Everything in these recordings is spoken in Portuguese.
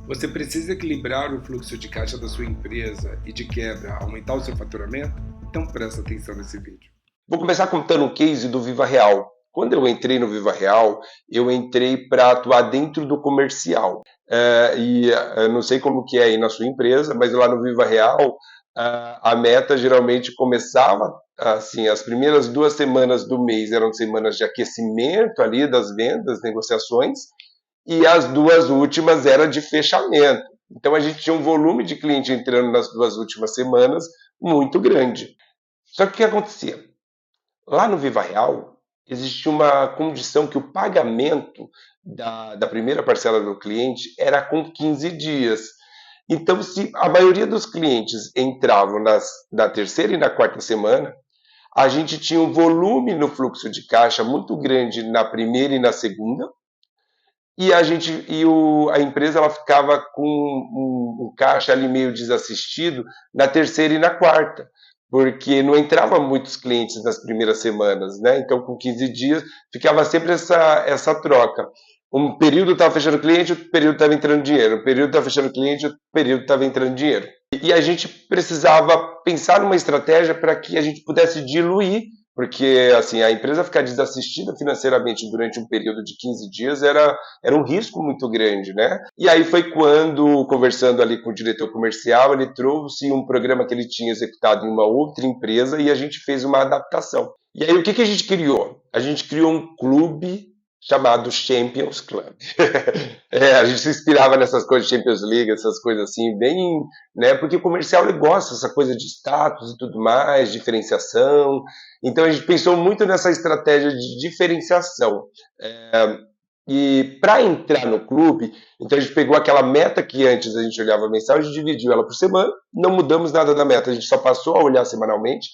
Você precisa equilibrar o fluxo de caixa da sua empresa e, de quebra, aumentar o seu faturamento? Então presta atenção nesse vídeo. Vou começar contando um case do Viva Real. Quando eu entrei no Viva Real, eu entrei para atuar dentro do comercial. Não sei como que é aí na sua empresa, mas lá no Viva Real, a meta geralmente começava, assim, as primeiras 2 semanas do mês eram semanas de aquecimento ali das vendas, negociações, e as 2 últimas era de fechamento. Então a gente tinha um volume de cliente entrando nas 2 últimas semanas muito grande. Só que o que acontecia? Lá no Viva Real, existia uma condição que o pagamento da primeira parcela do cliente era com 15 dias. Então, se a maioria dos clientes entravam na terceira e na quarta semana, a gente tinha um volume no fluxo de caixa muito grande na primeira e na segunda, e a empresa ela ficava com um caixa ali meio desassistido na terceira e na quarta, porque não entrava muitos clientes nas primeiras semanas, né? Então, com 15 dias, ficava sempre essa troca. Um período estava fechando cliente, outro período estava entrando dinheiro. Um período estava fechando cliente, outro período estava entrando dinheiro. E a gente precisava pensar numa estratégia para que a gente pudesse diluir, porque assim a empresa ficar desassistida financeiramente durante um período de 15 dias era um risco muito grande, né? E aí foi quando, conversando ali com o diretor comercial, ele trouxe um programa que ele tinha executado em uma outra empresa e a gente fez uma adaptação. E aí o que a gente criou? A gente criou um clube chamado Champions Club. A gente se inspirava nessas coisas de Champions League, essas coisas assim, bem, né? Porque o comercial ele gosta dessa coisa de status e tudo mais, diferenciação. Então a gente pensou muito nessa estratégia de diferenciação. E para entrar no clube, então a gente pegou aquela meta que antes a gente olhava mensal, a gente dividiu ela por semana, não mudamos nada da meta, a gente só passou a olhar semanalmente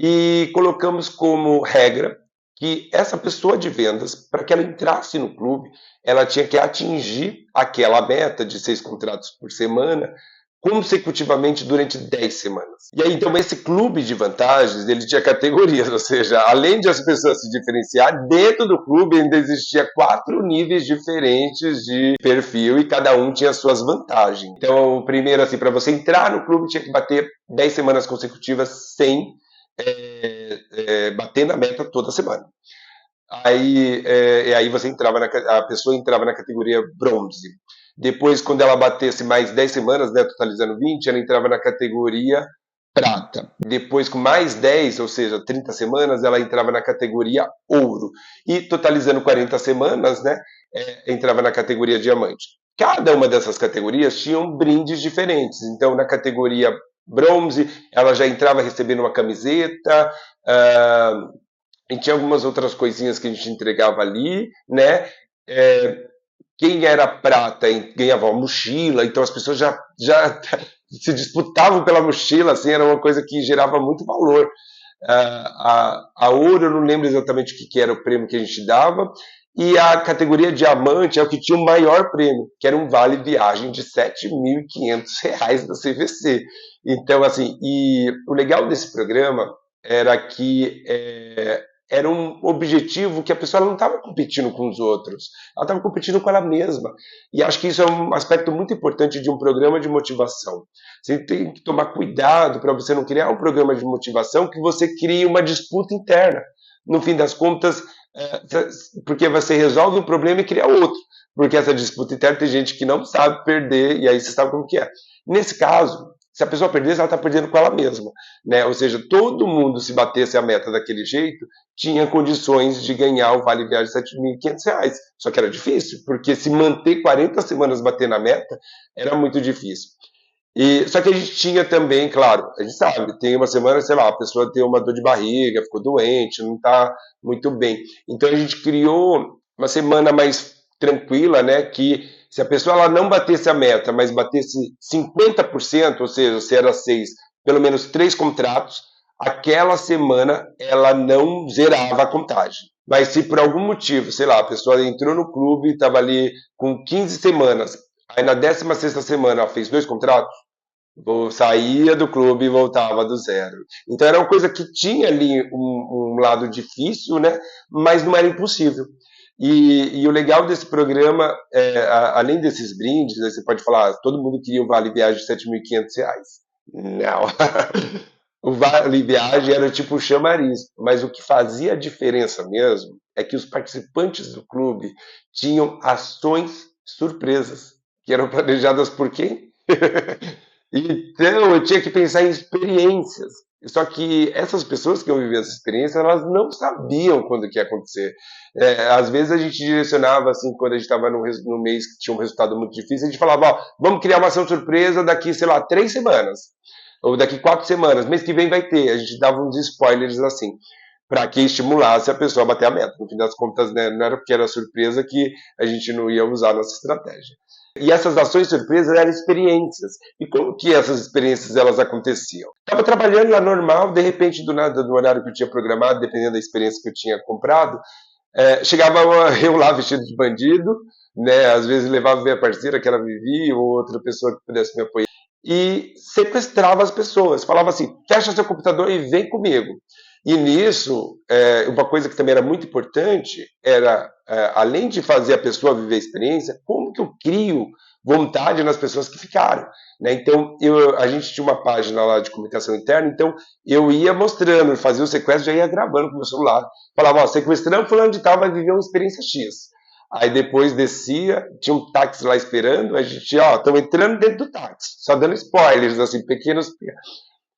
e colocamos como regra que essa pessoa de vendas, para que ela entrasse no clube, ela tinha que atingir aquela meta de 6 contratos por semana consecutivamente durante 10 semanas. E aí, então, esse clube de vantagens, ele tinha categorias, ou seja, além de as pessoas se diferenciar, dentro do clube ainda existia 4 níveis diferentes de perfil e cada um tinha suas vantagens. Então, primeiro, assim, para você entrar no clube, tinha que bater 10 semanas consecutivas sem bater na meta toda semana. Aí você a pessoa entrava na categoria bronze. Depois, quando ela batesse mais 10 semanas, né, totalizando 20, ela entrava na categoria prata. Depois, com mais 10, ou seja, 30 semanas, ela entrava na categoria ouro. E totalizando 40 semanas, né, entrava na categoria diamante. Cada uma dessas categorias tinham brindes diferentes. Então, na categoria bronze, ela já entrava recebendo uma camiseta, e tinha algumas outras coisinhas que a gente entregava ali, né? Quem era prata ganhava uma mochila, então as pessoas já se disputavam pela mochila, assim, era uma coisa que gerava muito valor. A ouro, eu não lembro exatamente o que era o prêmio que a gente dava, e a categoria diamante é o que tinha o maior prêmio, que era um vale viagem de R$7.500 da CVC. Então, assim, e o legal desse programa era que era um objetivo que a pessoa não estava competindo com os outros, ela estava competindo com ela mesma. E acho que isso é um aspecto muito importante de um programa de motivação. Você tem que tomar cuidado para você não criar um programa de motivação que você crie uma disputa interna. No fim das contas, porque você resolve um problema e cria outro. Porque essa disputa interna tem gente que não sabe perder, e aí você sabe como que é. Nesse caso, se a pessoa perdesse, ela está perdendo com ela mesma, né? Ou seja, todo mundo, se batesse a meta daquele jeito, tinha condições de ganhar o Vale Viagem de R$7.500. Só que era difícil, porque se manter 40 semanas batendo a meta, era muito difícil. Só que a gente tinha também, claro, a gente sabe, tem uma semana, sei lá, a pessoa tem uma dor de barriga, ficou doente, não está muito bem. Então a gente criou uma semana mais tranquila, né, que se a pessoa ela não batesse a meta, mas batesse 50%, ou seja, se era 6, pelo menos 3 contratos, aquela semana ela não zerava a contagem. Mas se por algum motivo, sei lá, a pessoa entrou no clube, estava ali com 15 semanas, aí na 16ª semana ela fez 2 contratos, saía do clube e voltava do zero. Então era uma coisa que tinha ali um lado difícil, né? Mas não era impossível. E o legal desse programa, além desses brindes, aí você pode falar, todo mundo queria o Vale Viagem de R$ 7.500. Não. O Vale Viagem era tipo chamariz, mas o que fazia a diferença mesmo é que os participantes do clube tinham ações surpresas, que eram planejadas por quem? Então eu tinha que pensar em experiências. Só que essas pessoas que iam viver essa experiência, elas não sabiam quando que ia acontecer. Às vezes a gente direcionava, assim, quando a gente estava no mês que tinha um resultado muito difícil, a gente falava, ó, vamos criar uma ação surpresa daqui, sei lá, 3 semanas. Ou daqui 4 semanas. Mês que vem vai ter. A gente dava uns spoilers assim, para que estimulasse a pessoa a bater a meta. No fim das contas, né, não era porque era surpresa que a gente não ia usar a nossa estratégia. E essas ações surpresas eram experiências. E como que essas experiências elas aconteciam? Estava trabalhando lá normal, de repente, do nada, do horário que eu tinha programado, dependendo da experiência que eu tinha comprado, chegava eu lá vestido de bandido, né? Às vezes levava minha parceira que ela vivia, ou outra pessoa que pudesse me apoiar, e sequestrava as pessoas. Falava assim: fecha seu computador e vem comigo. E nisso, uma coisa que também era muito importante era, além de fazer a pessoa viver a experiência, como que eu crio vontade nas pessoas que ficaram. Né? Então, a gente tinha uma página lá de comunicação interna, então eu ia mostrando, fazia o sequestro, já ia gravando com o meu celular. Falava, ó, sequestrando fulano de tal, vai viver uma experiência X. Aí depois descia, tinha um táxi lá esperando, a gente, ó, estamos entrando dentro do táxi, só dando spoilers, assim, pequenos.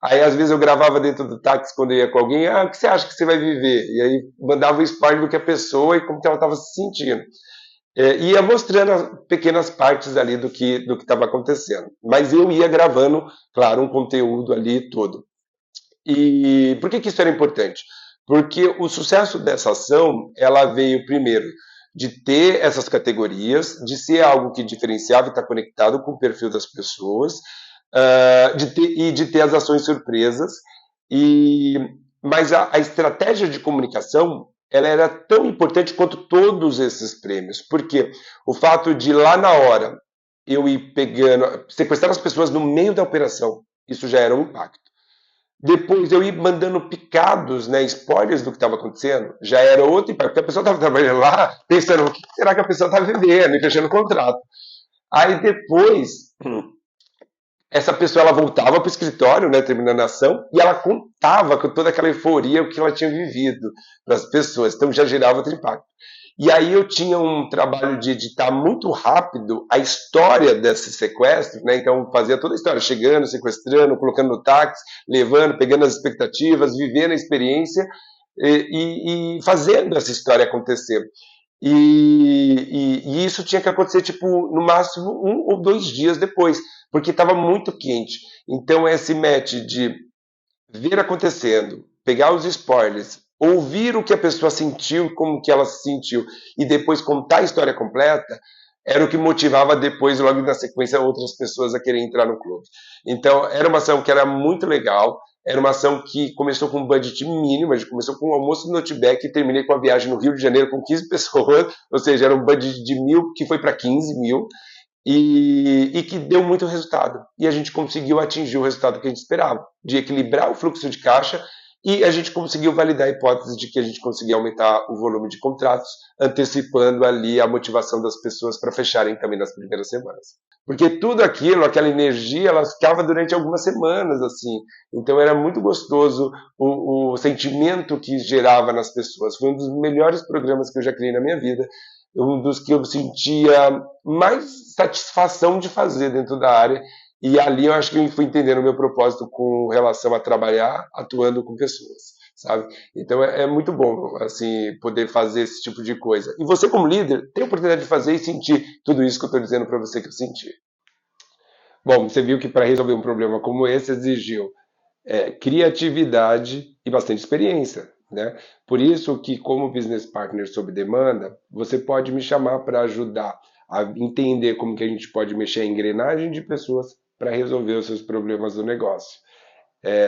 Aí às vezes eu gravava dentro do táxi quando eu ia com alguém, o que você acha que você vai viver? E aí mandava o spoiler do que a pessoa e como que ela estava se sentindo. Ia mostrando pequenas partes ali do que estava acontecendo. Mas eu ia gravando, claro, um conteúdo ali todo. E por que isso era importante? Porque o sucesso dessa ação, ela veio primeiro de ter essas categorias, de ser algo que diferenciava e está conectado com o perfil das pessoas, de ter as ações surpresas. Mas a estratégia de comunicação ela era tão importante quanto todos esses prêmios, porque o fato de lá na hora eu ir pegando, sequestrar as pessoas no meio da operação, isso já era um impacto. Depois eu ir mandando picados, né, spoilers do que estava acontecendo, já era outro impacto, porque a pessoa estava trabalhando lá, pensando, o que será que a pessoa está vivendo e fechando o contrato. Aí depois, essa pessoa ela voltava para o escritório, né, terminando a ação, e ela contava com toda aquela euforia o que ela tinha vivido para as pessoas, então já gerava outro impacto. E aí eu tinha um trabalho de editar muito rápido a história desse sequestro, né? Então fazia toda a história, chegando, sequestrando, colocando no táxi, levando, pegando as expectativas, vivendo a experiência e fazendo essa história acontecer. E isso tinha que acontecer, tipo, no máximo 1 ou 2 dias depois, porque estava muito quente. Então esse match de ver acontecendo, pegar os spoilers, ouvir o que a pessoa sentiu, como que ela se sentiu, e depois contar a história completa, era o que motivava depois, logo na sequência, outras pessoas a querer entrar no clube. Então, era uma ação que era muito legal, era uma ação que começou com um budget mínimo, a gente começou com um almoço no Outback e terminei com a viagem no Rio de Janeiro com 15 pessoas, ou seja, era um budget de 1.000 que foi para 15 mil, e que deu muito resultado. E a gente conseguiu atingir o resultado que a gente esperava, de equilibrar o fluxo de caixa, e a gente conseguiu validar a hipótese de que a gente conseguia aumentar o volume de contratos, antecipando ali a motivação das pessoas para fecharem também nas primeiras semanas. Porque tudo aquilo, aquela energia, ela ficava durante algumas semanas, assim. Então era muito gostoso o sentimento que gerava nas pessoas. Foi um dos melhores programas que eu já criei na minha vida, um dos que eu sentia mais satisfação de fazer dentro da área. E ali eu acho que eu fui entendendo o meu propósito com relação a trabalhar atuando com pessoas, sabe? Então é muito bom, assim, poder fazer esse tipo de coisa. E você, como líder, tem a oportunidade de fazer e sentir tudo isso que eu estou dizendo para você que eu senti. Bom, você viu que para resolver um problema como esse exigiu criatividade e bastante experiência, né? Por isso que, como business partner sob demanda, você pode me chamar para ajudar a entender como que a gente pode mexer a engrenagem de pessoas para resolver os seus problemas do negócio.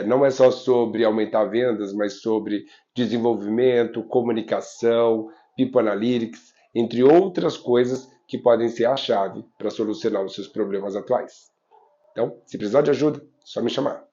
Não é só sobre aumentar vendas, mas sobre desenvolvimento, comunicação, people analytics, entre outras coisas que podem ser a chave para solucionar os seus problemas atuais. Então, se precisar de ajuda, é só me chamar.